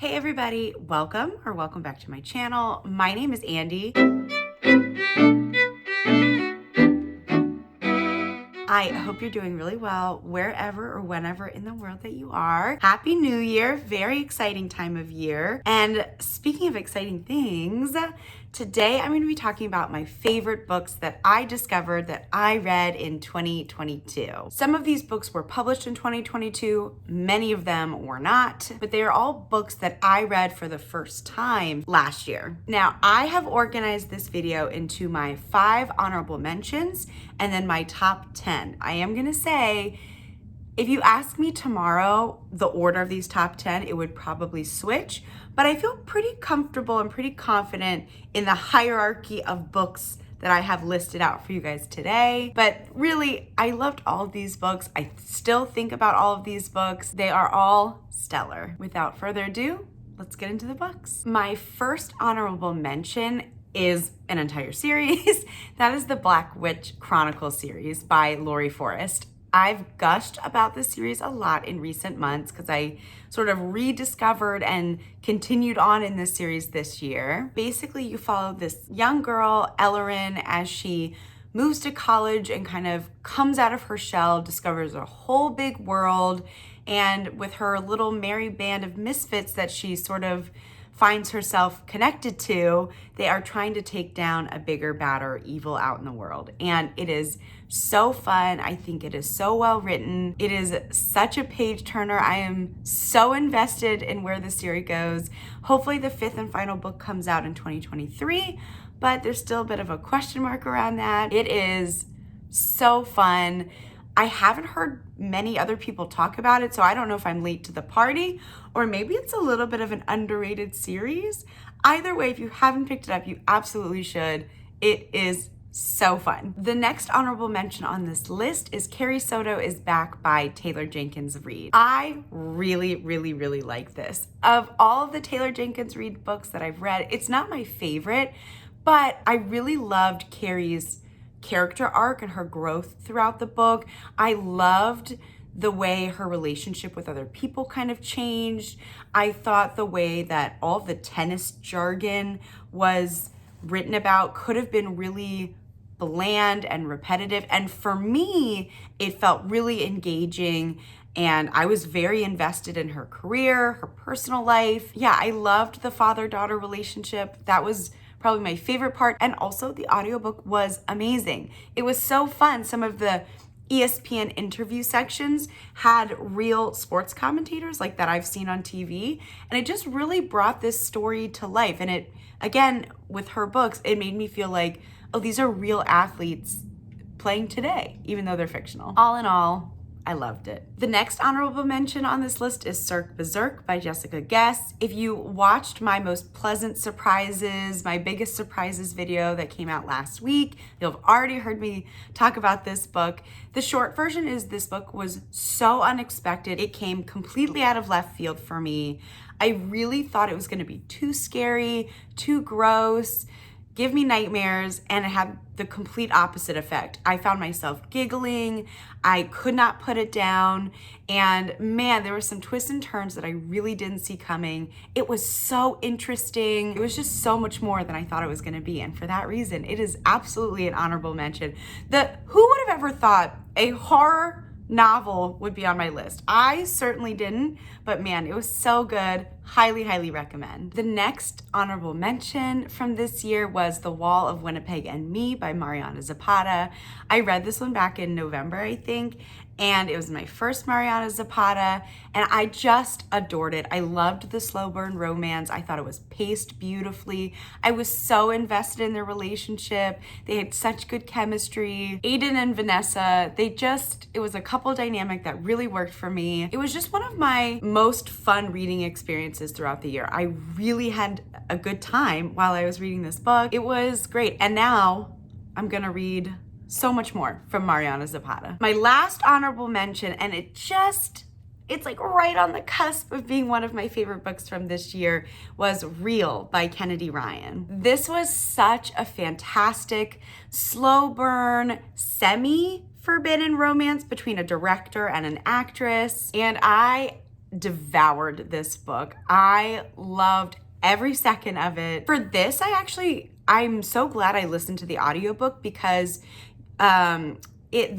Hey everybody, welcome back to my channel. My name is Andy. I hope you're doing really well wherever or whenever in the world that you are. Happy New Year, very exciting time of year. And speaking of exciting things, today I'm going to be talking about my favorite books that I discovered that I read in 2022. Some of these books were published in 2022, many of them were not, but they are all books that I read for the first time last year. Now, I have organized this video into my 5 honorable mentions and then my top 10. I am gonna say, if you ask me tomorrow the order of these top 10, it would probably switch, but I feel pretty comfortable and pretty confident in the hierarchy of books that I have listed out for you guys today. But really, I loved all of these books. I still think about all of these books. They are all stellar. Without further ado, let's get into the books. My first honorable mention is an entire series. That is the Black Witch Chronicles series by Laurie Forest. I've gushed about this series a lot in recent months because I sort of rediscovered and continued on in this series this year. Basically, you follow this young girl, Ellerin, as she moves to college and kind of comes out of her shell, discovers a whole big world, and with her little merry band of misfits that she sort of finds herself connected to, they are trying to take down a bigger, badder evil out in the world. And it is so fun. I think it is so well written. It is such a page turner. I am so invested in where the series goes. Hopefully the 5th and final book comes out in 2023, but there's still a bit of a question mark around that. It is so fun. I haven't heard many other people talk about it, so I don't know if I'm late to the party or maybe it's a little bit of an underrated series. Either way, if you haven't picked it up, you absolutely should. It is so fun. The next honorable mention on this list is Carrie Soto is Back by Taylor Jenkins Reid. I really like this. Of all of the Taylor Jenkins Reid books that I've read, it's not my favorite, but I really loved Carrie's character arc and her growth throughout the book. I loved the way her relationship with other people kind of changed. I thought the way that all the tennis jargon was written about could have been really bland and repetitive. And for me, it felt really engaging and I was very invested in her career, her personal life. Yeah, I loved the father-daughter relationship. That was probably my favorite part. And also the audiobook was amazing. It was so fun. Some of the ESPN interview sections had real sports commentators like that I've seen on TV. And it just really brought this story to life. And it, again, with her books, it made me feel like, oh, these are real athletes playing today, even though they're fictional. All in all, I loved it. The next honorable mention on this list is Cirque Berserk by Jessica Guess. If you watched my most pleasant surprises, my biggest surprises video that came out last week, you'll have already heard me talk about this book. The short version is this book was so unexpected. It came completely out of left field for me. I really thought it was gonna be too scary, too gross, give me nightmares, and it had the complete opposite effect. I found myself giggling, I could not put it down, and man, there were some twists and turns that I really didn't see coming. It was so interesting. It was just so much more than I thought it was gonna be, and for that reason, it is absolutely an honorable mention. Who would have ever thought a horror novel would be on my list? I certainly didn't, but man, it was so good. Highly recommend. The next honorable mention from this year was The Wall of Winnipeg and Me by Mariana Zapata. I read this one back in November, I think, and it was my first Mariana Zapata, and I just adored it. I loved the slow burn romance. I thought it was paced beautifully. I was so invested in their relationship. They had such good chemistry. Aiden and Vanessa, it was a couple dynamic that really worked for me. It was just one of my most fun reading experiences throughout the year. I really had a good time while I was reading this book. It was great. And now I'm gonna read so much more from Mariana Zapata. My last honorable mention, and it's like right on the cusp of being one of my favorite books from this year, was Real by Kennedy Ryan. This was such a fantastic, slow burn, semi-forbidden romance between a director and an actress, and I devoured this book. I loved every second of it. For this, I'm so glad I listened to the audiobook because the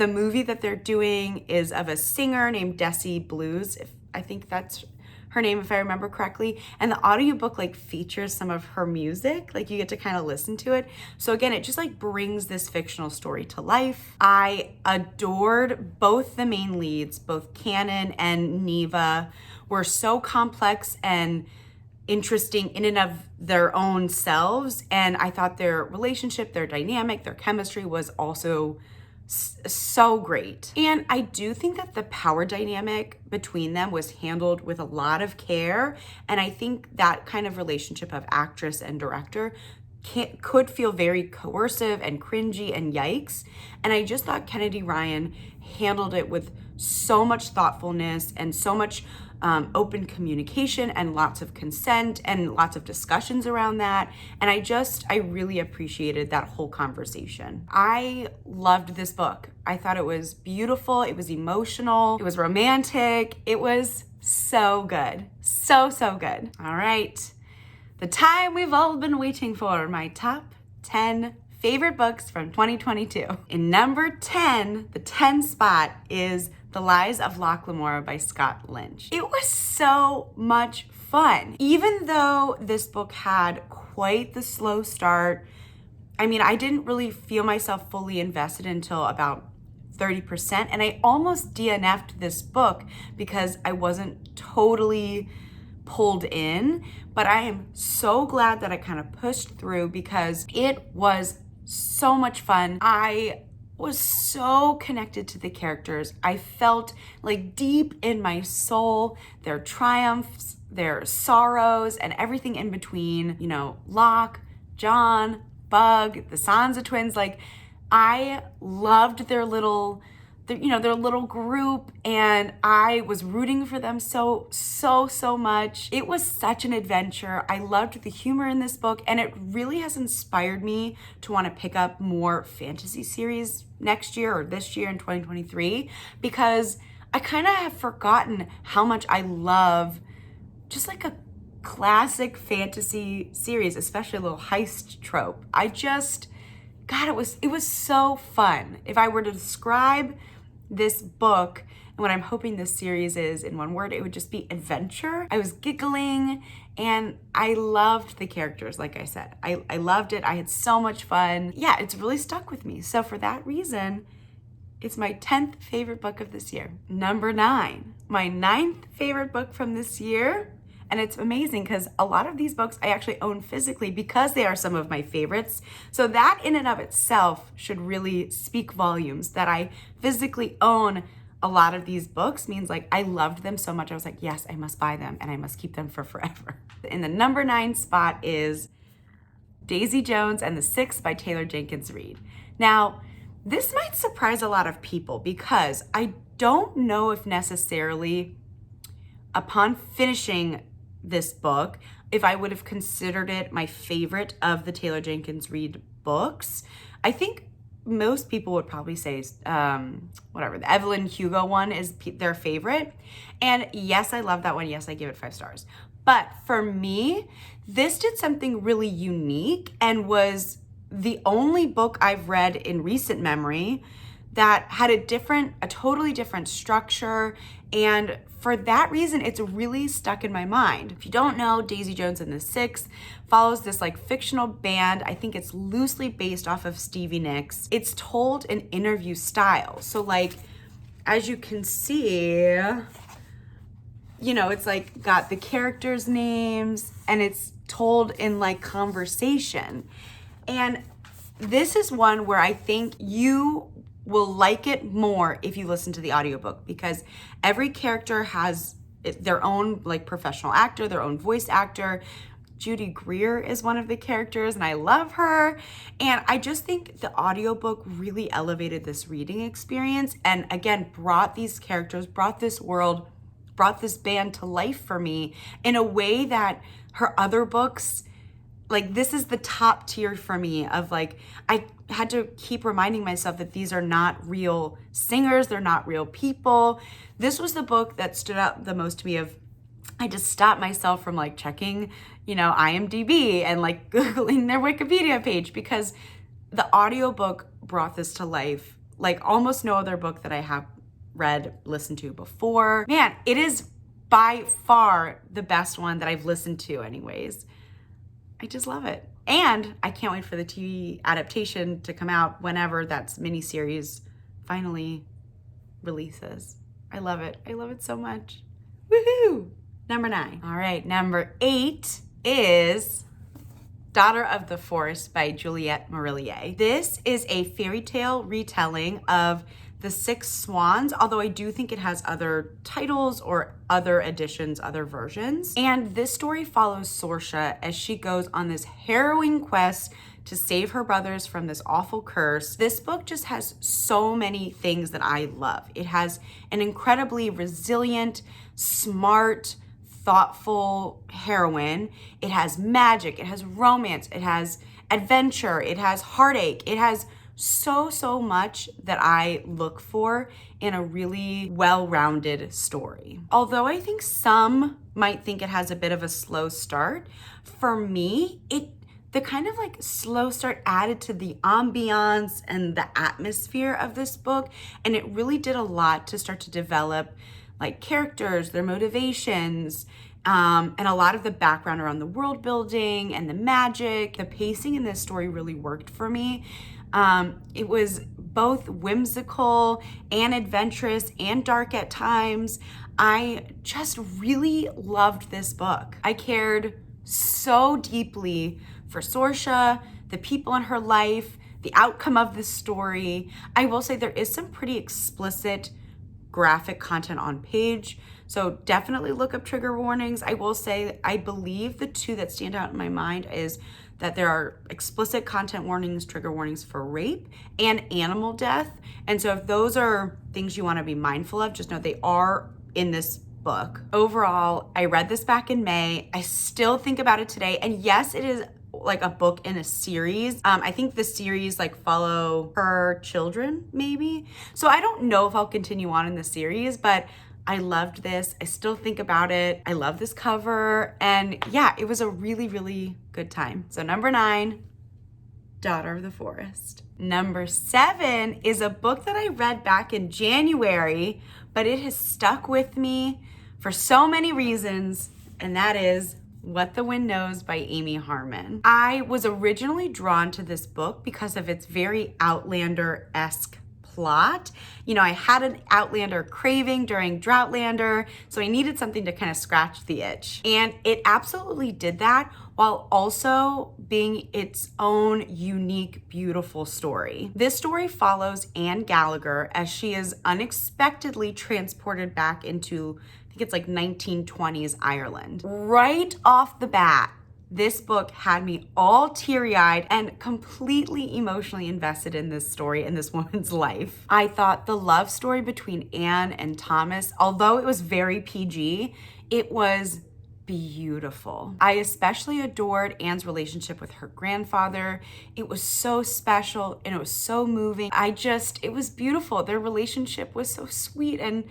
movie that they're doing is of a singer named Desi Blues. I think that's her name, if I remember correctly. And the audiobook like features some of her music. Like you get to kind of listen to it. So again, it just like brings this fictional story to life. I adored both the main leads, both Canon and Neva were so complex and interesting in and of their own selves. And I thought their relationship, their dynamic, their chemistry was also so great. And I do think that the power dynamic between them was handled with a lot of care. And I think that kind of relationship of actress and director could feel very coercive and cringy and yikes. And I just thought Kennedy Ryan handled it with so much thoughtfulness and so much open communication and lots of consent and lots of discussions around that. And I really appreciated that whole conversation. I loved this book. I thought it was beautiful. It was emotional. It was romantic. It was so good. So good. All right. The time we've all been waiting for, my top 10 favorite books from 2022. In number 10, the 10 spot is The Lies of Locke Lamora by Scott Lynch. It was so much fun. Even though this book had quite the slow start, I mean, I didn't really feel myself fully invested until about 30%, and I almost DNF'd this book because I wasn't totally pulled in, but I am so glad that I kind of pushed through because it was so much fun. I was so connected to the characters. I felt like deep in my soul, their triumphs, their sorrows, and everything in between. You know, Locke, John, Bug, the Sansa twins. Like, I loved their little group, and I was rooting for them so much. It was such an adventure. I loved the humor in this book, and it really has inspired me to want to pick up more fantasy series next year or this year in 2023, because I kind of have forgotten how much I love just like a classic fantasy series, especially a little heist trope. God, it was so fun. If I were to describe this book and what I'm hoping this series is in one word, it would just be adventure. I was giggling and I loved the characters, like I said. I loved it. I had so much fun. Yeah, it's really stuck with me. So for that reason, it's my 10th favorite book of this year. Number 9, my 9th favorite book from this year. And it's amazing because a lot of these books I actually own physically because they are some of my favorites. So that in and of itself should really speak volumes. That I physically own a lot of these books means like I loved them so much. I was like, yes, I must buy them and I must keep them for forever. In the number 9 spot is Daisy Jones and the Six by Taylor Jenkins Reid. Now, this might surprise a lot of people because I don't know if necessarily upon finishing this book, if I would have considered it my favorite of the Taylor Jenkins Reid books. I think most people would probably say, the Evelyn Hugo one is their favorite. And yes, I love that one. Yes, I give it 5 stars. But for me, this did something really unique and was the only book I've read in recent memory that had a totally different structure. And for that reason, it's really stuck in my mind. If you don't know, Daisy Jones and the Six follows this like fictional band. I think it's loosely based off of Stevie Nicks. It's told in interview style. So like, as you can see, it's like got the characters' names and it's told in like conversation. And this is one where I think you will like it more if you listen to the audiobook because every character has their own like professional actor, their own voice actor. Judy Greer is one of the characters and I love her. And I just think the audiobook really elevated this reading experience and again, brought these characters, brought this world, brought this band to life for me in a way that her other books like, this is the top tier for me of like, I had to keep reminding myself that these are not real singers. They're not real people. This was the book that stood out the most to me of, I just stopped myself from like checking, IMDb and like Googling their Wikipedia page, because the audiobook brought this to life like almost no other book that I have listened to before. Man, it is by far the best one that I've listened to anyways. I just love it. And I can't wait for the TV adaptation to come out whenever that miniseries finally releases. I love it. I love it so much. Woohoo! Number 9. All right, number 8 is Daughter of the Forest by Juliette Marillier. This is a fairy tale retelling of The Six Swans, although I do think it has other titles or other editions, other versions. And this story follows Sorsha as she goes on this harrowing quest to save her brothers from this awful curse. This book just has so many things that I love. It has an incredibly resilient, smart, thoughtful heroine. It has magic, it has romance, it has adventure, it has heartache, it has so much that I look for in a really well-rounded story. Although I think some might think it has a bit of a slow start, for me, the kind of like slow start added to the ambiance and the atmosphere of this book, and it really did a lot to start to develop like characters, their motivations, and a lot of the background around the world building and the magic. The pacing in this story really worked for me. It was both whimsical and adventurous and dark at times. I just really loved this book. I cared so deeply for Sorsha, the people in her life, the outcome of this story. I will say there is some pretty explicit graphic content on page, so definitely look up trigger warnings. I will say I believe the two that stand out in my mind is that there are explicit content warnings, trigger warnings for rape and animal death. And so if those are things you want to be mindful of, just know they are in this book. Overall, I read this back in May. I still think about it today. And yes, it is like a book in a series. I think the series like follow her children maybe. So I don't know if I'll continue on in the series, but I loved this. I still think about it. I love this cover. And yeah, it was a really, really good time. So number 9, Daughter of the Forest. Number 7 is a book that I read back in January, but it has stuck with me for so many reasons, and that is What the Wind Knows by Amy Harmon. I was originally drawn to this book because of its very Outlander-esque plot. I had an Outlander craving during Droughtlander, so I needed something to kind of scratch the itch. And it absolutely did that while also being its own unique, beautiful story. This story follows Anne Gallagher as she is unexpectedly transported back into, I think it's like 1920s Ireland. Right off the bat, this book had me all teary-eyed and completely emotionally invested in this story and this woman's life. I thought the love story between Anne and Thomas, although it was very PG, it was beautiful. I especially adored Anne's relationship with her grandfather. It was so special and it was so moving. It was beautiful. Their relationship was so sweet, and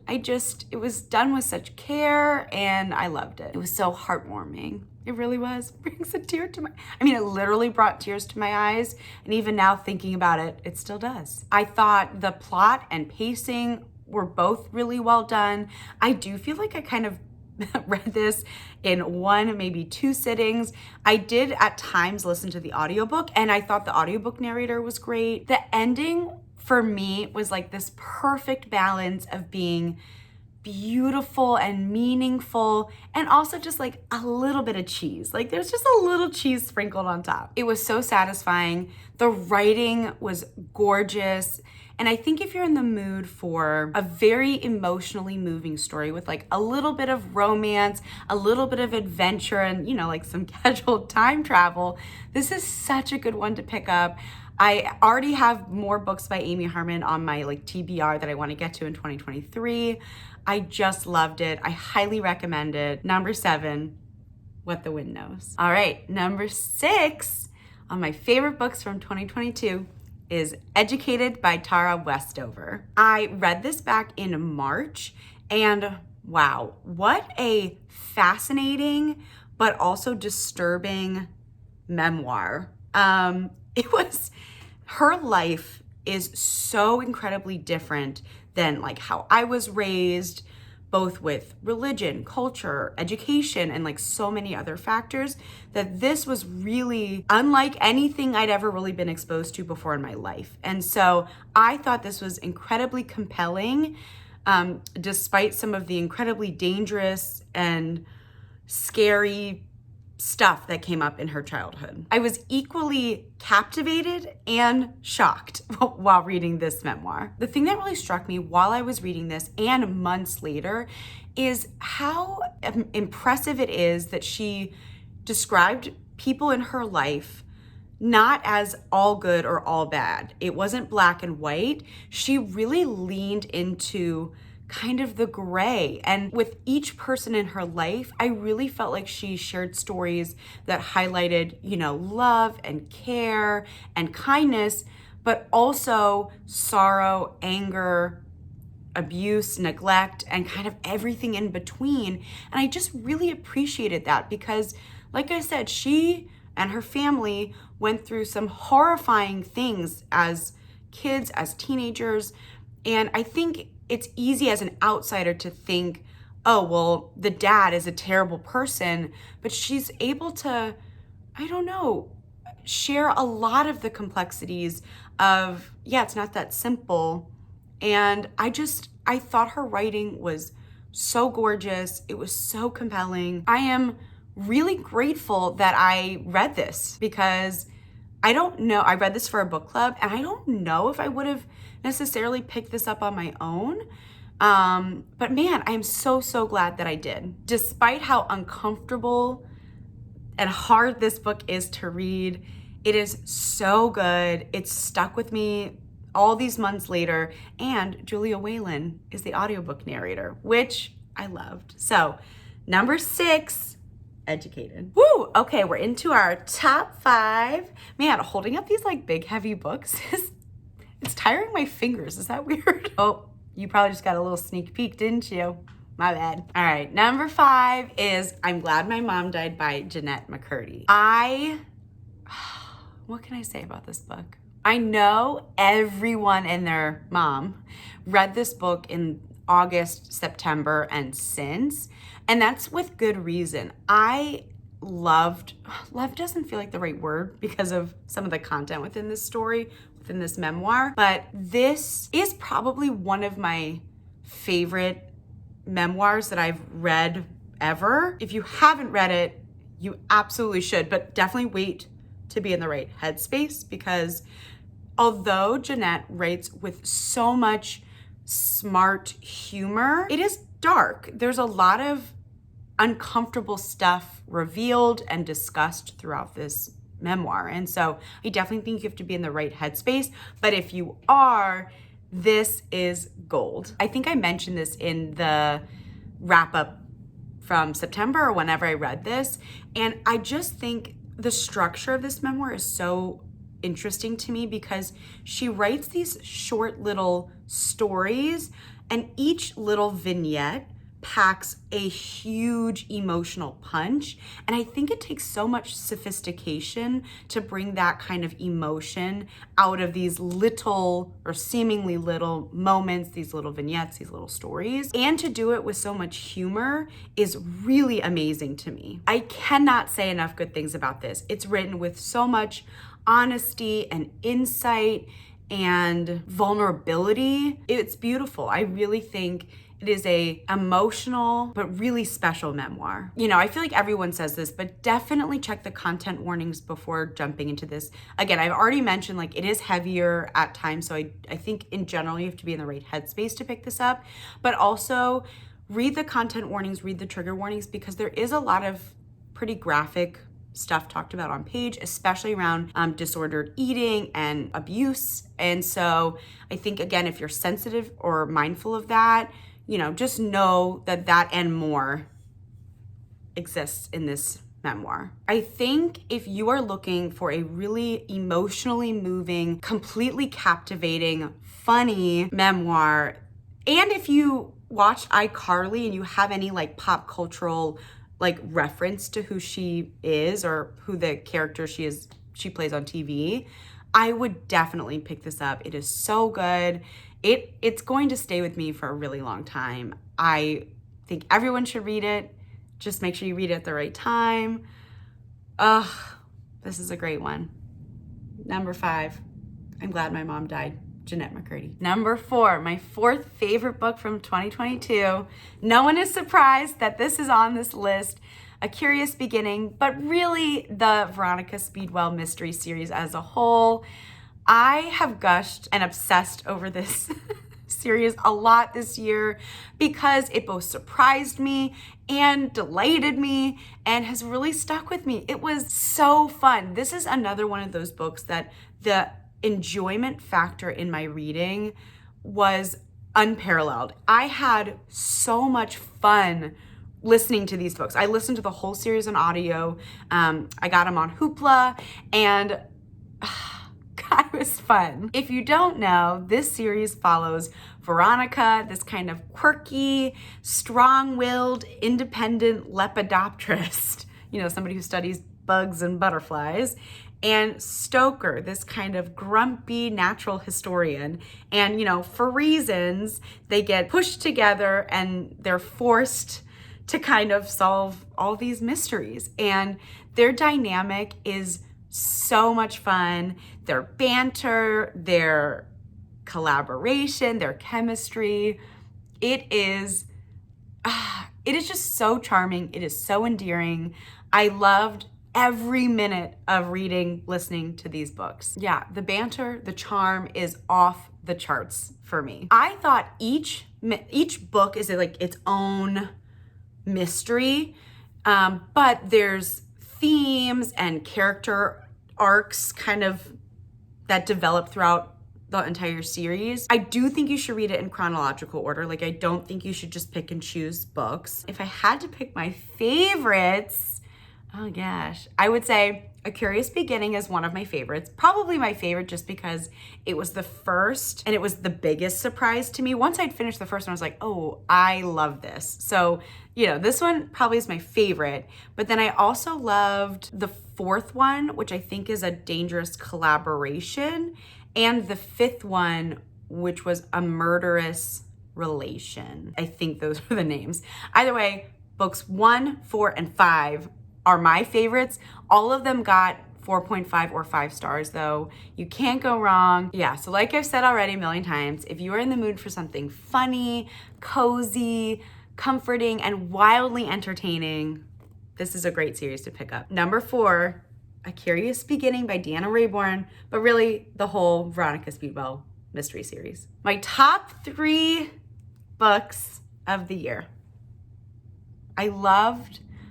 it was done with such care, and I loved it. It was so heartwarming. It really was. It literally brought tears to my eyes. And even now thinking about it, it still does. I thought the plot and pacing were both really well done. I do feel like I kind of read this in 1, maybe 2 sittings. I did at times listen to the audiobook, and I thought the audiobook narrator was great. The ending for me was like this perfect balance of being beautiful and meaningful, and also just like a little bit of cheese. Like there's just a little cheese sprinkled on top. It was so satisfying. The writing was gorgeous. And I think if you're in the mood for a very emotionally moving story with like a little bit of romance, a little bit of adventure, and like some casual time travel, this is such a good one to pick up. I already have more books by Amy Harmon on my like TBR that I want to get to in 2023. I just loved it. I highly recommend it. Number 7, What the Wind Knows. All right, number 6 on my favorite books from 2022 is Educated by Tara Westover. I read this back in March, and wow, what a fascinating but also disturbing memoir. Her life is so incredibly different than like how I was raised, both with religion, culture, education, and like so many other factors, that this was really unlike anything I'd ever really been exposed to before in my life. And so I thought this was incredibly compelling, despite some of the incredibly dangerous and scary stuff that came up in her childhood. I was equally captivated and shocked while reading this memoir. The thing that really struck me while I was reading this and months later is how impressive it is that she described people in her life not as all good or all bad. It wasn't black and white. She really leaned into kind of the gray. And with each person in her life, I really felt like she shared stories that highlighted, love and care and kindness, but also sorrow, anger, abuse, neglect, and kind of everything in between. And I just really appreciated that because, like I said, she and her family went through some horrifying things as kids, as teenagers. And I think it's easy as an outsider to think, oh, well, the dad is a terrible person, but she's able to, share a lot of the complexities of, it's not that simple. And I thought her writing was so gorgeous. It was so compelling. I am really grateful that I read this because I read this for a book club, and I don't know if I would have necessarily picked this up on my own. But man, I'm so glad that I did. Despite how uncomfortable and hard this book is to read, it is so good. It's stuck with me all these months later, and Julia Whelan is the audiobook narrator, which I loved. So, number 6, Educated. Woo! Okay, we're into our top 5. Man, holding up these like big heavy books it's tiring my fingers. Is that weird? Oh, you probably just got a little sneak peek, didn't you? My bad. All right, number 5 is I'm Glad My Mom Died by Jennette McCurdy. What can I say about this book? I know everyone and their mom read this book in August, September, and since, and that's with good reason. Love doesn't feel like the right word because of some of the content within this story, within this memoir, but this is probably one of my favorite memoirs that I've read ever. If you haven't read it, you absolutely should, but definitely wait to be in the right headspace, because although Jennette writes with so much smart humor, it is dark. There's a lot of uncomfortable stuff revealed and discussed throughout this memoir. And so I definitely think you have to be in the right headspace. But if you are, this is gold. I think I mentioned this in the wrap up from September or whenever I read this. And I just think the structure of this memoir is so interesting to me because she writes these short little stories, and each little vignette packs a huge emotional punch. And I think it takes so much sophistication to bring that kind of emotion out of these little or seemingly little moments, these little vignettes, these little stories. And to do it with so much humor is really amazing to me. I cannot say enough good things about this. It's written with so much honesty and insight and vulnerability. It's beautiful. I really think it is a emotional but really special memoir. I feel like everyone says this, but definitely check the content warnings before jumping into this. Again, I've already mentioned like it is heavier at times, so I think in general you have to be in the right headspace to pick this up, but also read the content warnings, read the trigger warnings, because there is a lot of pretty graphic stuff talked about on page, especially around disordered eating and abuse. And so I think, again, if you're sensitive or mindful of that, just know that and more exists in this memoir. I think if you are looking for a really emotionally moving, completely captivating, funny memoir, and if you watched iCarly and you have any like pop cultural like reference to who she is or who the character she plays on TV, I would definitely pick this up. It is so good. It's going to stay with me for a really long time. I think everyone should read it. Just make sure you read it at the right time. Ugh, this is a great one. Number 5, I'm glad my mom died. Jennette McCurdy. Number 4, my 4th favorite book from 2022. No one is surprised that this is on this list. A Curious Beginning, but really the Veronica Speedwell mystery series as a whole. I have gushed and obsessed over this series a lot this year because it both surprised me and delighted me and has really stuck with me. It was so fun. This is another one of those books that the enjoyment factor in my reading was unparalleled. I had so much fun listening to these books. I listened to the whole series on audio. I got them on Hoopla, and God, it was fun. If you don't know, this series follows Veronica, this kind of quirky, strong-willed, independent lepidopterist, somebody who studies bugs and butterflies, and Stoker, this kind of grumpy natural historian. And, for reasons, they get pushed together and they're forced to kind of solve all these mysteries. And their dynamic is so much fun. Their banter, their collaboration, their chemistry. It is just so charming. It is so endearing. I loved every minute of listening to these books. Yeah, the banter, the charm is off the charts for me. I thought each book is like its own mystery, but there's themes and character arcs kind of that develop throughout the entire series. I do think you should read it in chronological order. Like, I don't think you should just pick and choose books. If I had to pick my favorites, oh gosh, I would say A Curious Beginning is one of my favorites. Probably my favorite just because it was the first and it was the biggest surprise to me. Once I'd finished the first one, I was like, oh, I love this. So, this one probably is my favorite. But then I also loved the 4th one, which I think is A Dangerous Collaboration, and the 5th one, which was A Murderous Relation. I think those were the names. Either way, books 1, 4, and 5 are my favorites. All of them got 4.5 or 5 stars though. You can't go wrong. Yeah, so like I've said already a million times, if you are in the mood for something funny, cozy, comforting, and wildly entertaining, this is a great series to pick up. Number 4, A Curious Beginning by Deanna Raybourn, but really the whole Veronica Speedwell mystery series. My top 3 books of the year. I'm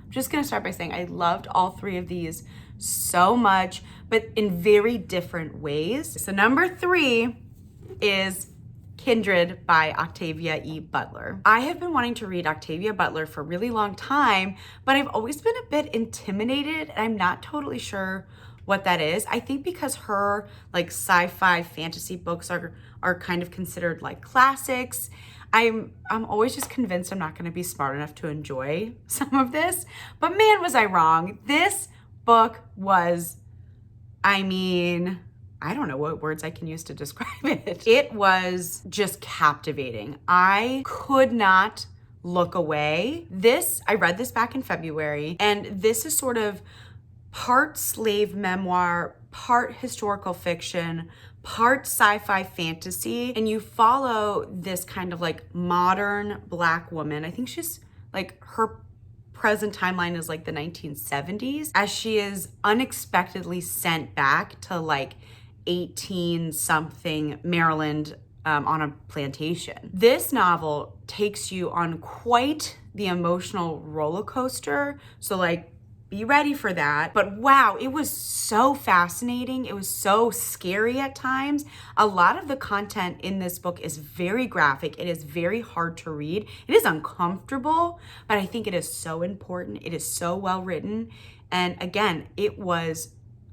just gonna start by saying I loved all 3 of these so much, but in very different ways. So number 3 is Kindred by Octavia E. Butler. I have been wanting to read Octavia Butler for a really long time, but I've always been a bit intimidated and I'm not totally sure what that is. I think because her like sci-fi fantasy books are kind of considered like classics. I'm always just convinced I'm not going to be smart enough to enjoy some of this, but man, was I wrong. This book was, I don't know what words I can use to describe it. It was just captivating. I could not look away. I read this back in February, and this is sort of part slave memoir, part historical fiction, part sci-fi fantasy, and you follow this kind of like modern Black woman. I think she's like, her present timeline is like the 1970s, as she is unexpectedly sent back to like 18-something Maryland on a plantation. This novel takes you on quite the emotional roller coaster. So like, be ready for that. But wow, it was so fascinating. It was so scary at times. A lot of the content in this book is very graphic. It is very hard to read. It is uncomfortable, but I think it is so important. It is so well written. And again,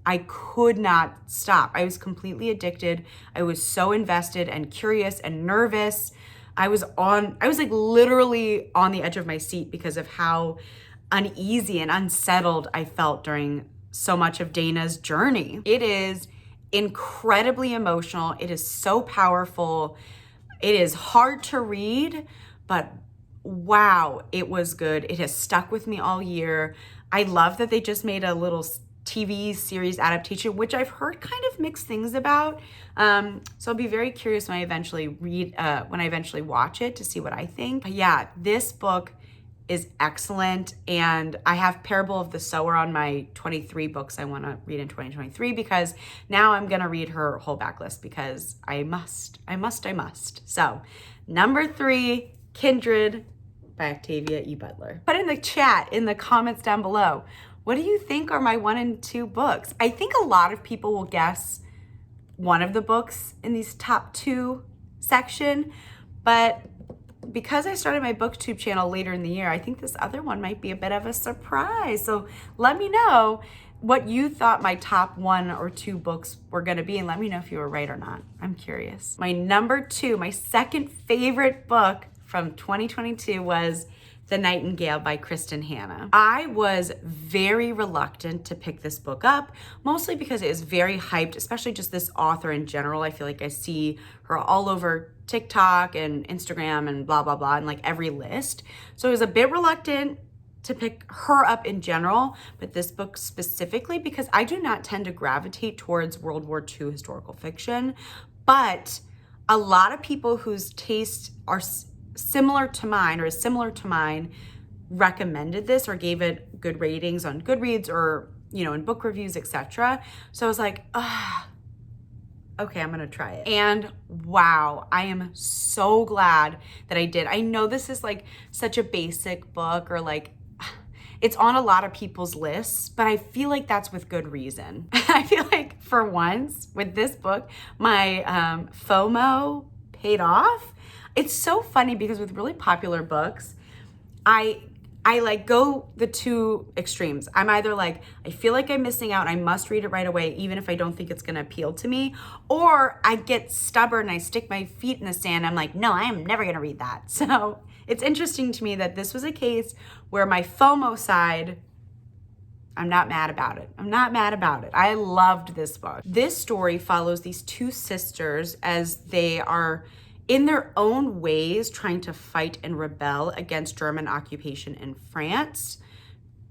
I could not stop. I was completely addicted. I was so invested and curious and nervous. I was like literally on the edge of my seat because of how uneasy and unsettled I felt during so much of Dana's journey. It is incredibly emotional. It is so powerful. It is hard to read, but wow, it was good. It has stuck with me all year. I love that they just made a little TV series adaptation, which I've heard kind of mixed things about. So I'll be very curious when I eventually watch it to see what I think. But yeah, this book is excellent. And I have Parable of the Sower on my 23 books I want to read in 2023, because now I'm going to read her whole backlist because I must. So number 3, Kindred by Octavia E. Butler. Put in the chat, in the comments down below, what do you think are my 1 and 2 books? I think a lot of people will guess one of the books in these top 2 section, but because I started my booktube channel later in the year, I think this other one might be a bit of a surprise. So let me know what you thought my top 1 or 2 books were gonna be, and let me know if you were right or not. I'm curious. My number 2, my second favorite book from 2022 was The Nightingale by Kristen Hanna. I was very reluctant to pick this book up, mostly because it is very hyped, especially just this author in general. I feel like I see her all over TikTok and Instagram and blah, blah, blah, and like every list. So I was a bit reluctant to pick her up in general, but this book specifically, because I do not tend to gravitate towards World War II historical fiction, but a lot of people whose tastes are similar to mine, or is similar to mine, recommended this or gave it good ratings on Goodreads or, in book reviews, etc. So I was like, okay, I'm gonna try it. And wow, I am so glad that I did. I know this is like such a basic book, or like it's on a lot of people's lists, but I feel like that's with good reason. I feel like for once with this book, my FOMO paid off. It's so funny because with really popular books, I like go the 2 extremes. I'm either like, I feel like I'm missing out, I must read it right away, even if I don't think it's gonna appeal to me, or I get stubborn, I stick my feet in the sand, I'm like, no, I am never gonna read that. So it's interesting to me that this was a case where my FOMO side, I'm not mad about it. I loved this book. This story follows these 2 sisters as they are in their own ways trying to fight and rebel against German occupation in France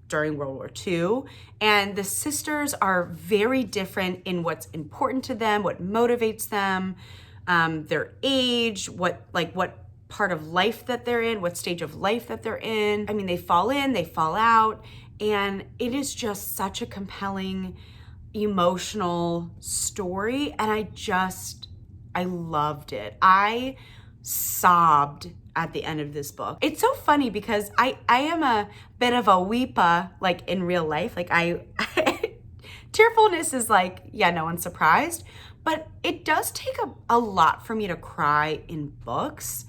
during World War II. And the sisters are very different in what's important to them, what motivates them, their age, what part of life that they're in, what stage of life that they're in. I mean, they fall in, they fall out, and it is just such a compelling, emotional story. And I loved it. I sobbed at the end of this book. It's so funny because I am a bit of a weeper, like in real life. Like tearfulness is like, yeah, no one's surprised, but it does take a lot for me to cry in books.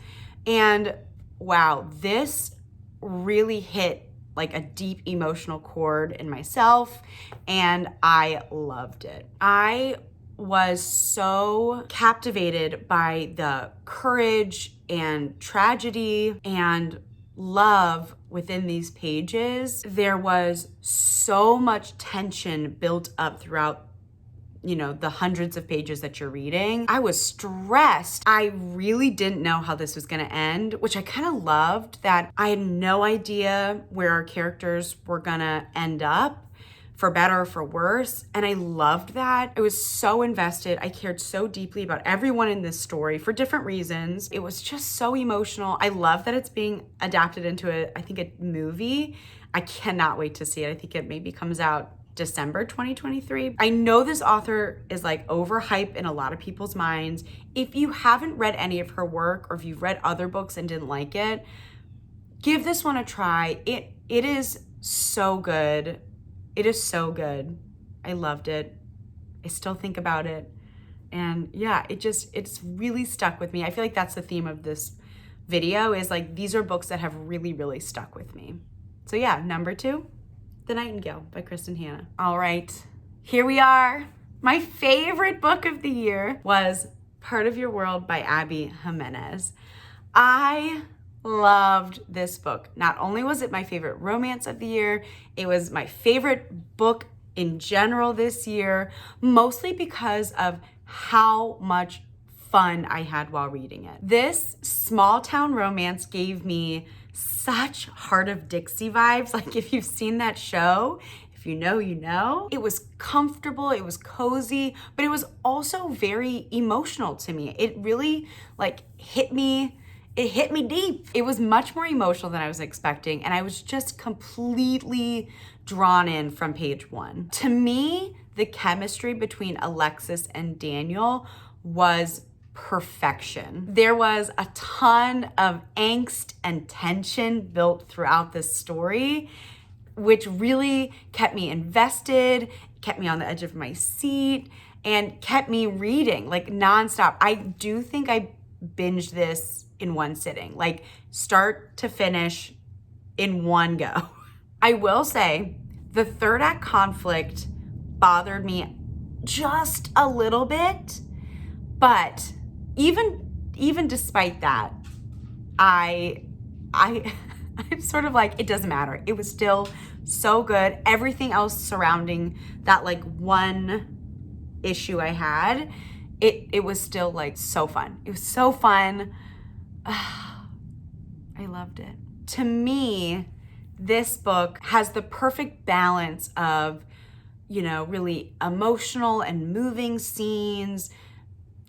And wow, this really hit like a deep emotional chord in myself, and I loved it. I was so captivated by the courage and tragedy and love within these pages. There was so much tension built up throughout the hundreds of pages that you're reading. I was stressed. I really didn't know how this was going to end, which I kind of loved, that I had no idea where our characters were going to end up, for better or for worse. And I loved that. I was so invested. I cared so deeply about everyone in this story for different reasons. It was just so emotional. I love that it's being adapted into a movie. I cannot wait to see it. I think it maybe comes out December 2023. I know this author is like overhyped in a lot of people's minds. If you haven't read any of her work, or if you've read other books and didn't like it, give this one a try. It is so good. It is so good. I loved it. I still think about it. And yeah, it's really stuck with me. I feel like that's the theme of this video, is like, these are books that have really, really stuck with me. So yeah, number 2, The Nightingale by Kristen Hanna. All right, here we are. My favorite book of the year was Part of Your World by Abby Jimenez. I loved this book. Not only was it my favorite romance of the year, it was my favorite book in general this year, mostly because of how much fun I had while reading it. This small town romance gave me such Heart of Dixie vibes. Like, if you've seen that show, if you know, you know. It was comfortable, it was cozy, but it was also very emotional to me. It really hit me deep. It was much more emotional than I was expecting, and I was just completely drawn in from page one. To me, the chemistry between Alexis and Daniel was perfection. There was a ton of angst and tension built throughout this story, which really kept me invested, kept me on the edge of my seat, and kept me reading like nonstop. I do think I binged this in one sitting, like start to finish in one go. I will say the third act conflict bothered me just a little bit, but even despite that, I'm sort of like, it doesn't matter. It was still so good. Everything else surrounding that like one issue I had, it was still like so fun. It was so fun. I loved it. To me, this book has the perfect balance of, you know, really emotional and moving scenes,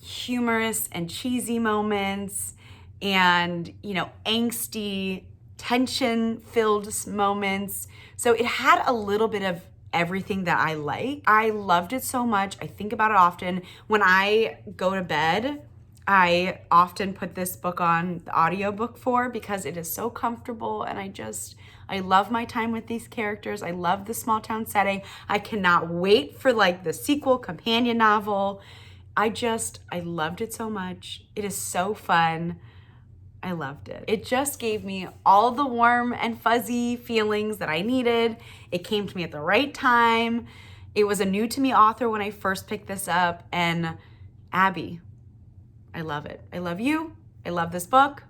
humorous and cheesy moments, and, you know, angsty, tension-filled moments. So it had a little bit of everything that I like. I loved it so much. I think about it often. When I go to bed, I often put this book on the audiobook because it is so comfortable, and I love my time with these characters. I love the small town setting. I cannot wait for like the sequel companion novel. I loved it so much. It is so fun. I loved it. It just gave me all the warm and fuzzy feelings that I needed. It came to me at the right time. It was a new to me author when I first picked this up, and Abby, I love it. I love you. I love this book.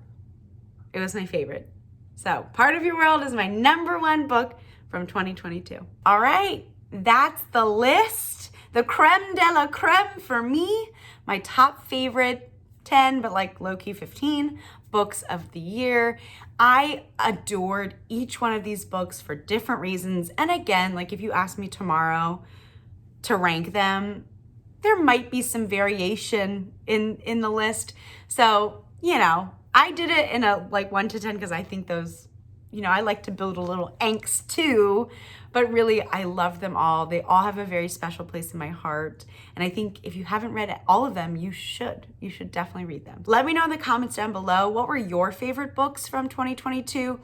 It was my favorite. So Part of Your World is my #1 book from 2022. All right, that's the list. The creme de la creme for me. My top favorite 10, but like low-key 15 books of the year. I adored each one of these books for different reasons. And again, like if you ask me tomorrow to rank them, there might be some variation in the list. So, you know, I did it in a like 1 to 10 because I think those, you know, I like to build a little angst too, but really I love them all. They all have a very special place in my heart. And I think if you haven't read all of them, you should definitely read them. Let me know in the comments down below, what were your favorite books from 2022?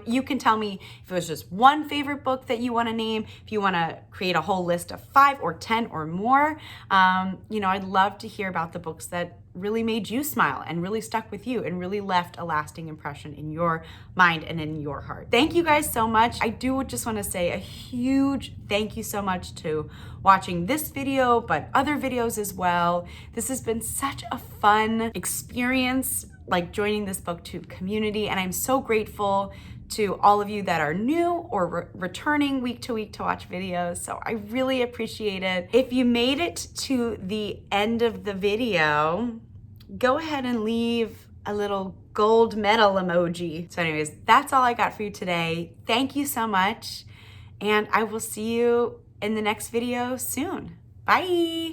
You can tell me if it was just one favorite book that you want to name, if you want to create a whole list of 5 or 10 or more. You know, I'd love to hear about the books that really made you smile and really stuck with you and really left a lasting impression in your mind and in your heart. Thank you guys so much. I do just want to say a huge thank you so much to watching this video, but other videos as well. This has been such a fun experience, like joining this booktube community, and I'm so grateful to all of you that are new or returning week to week to watch videos. So I really appreciate it. If you made it to the end of the video, go ahead and leave a little gold medal emoji. So anyways, that's all I got for you today. Thank you so much, and I will see you in the next video soon. Bye.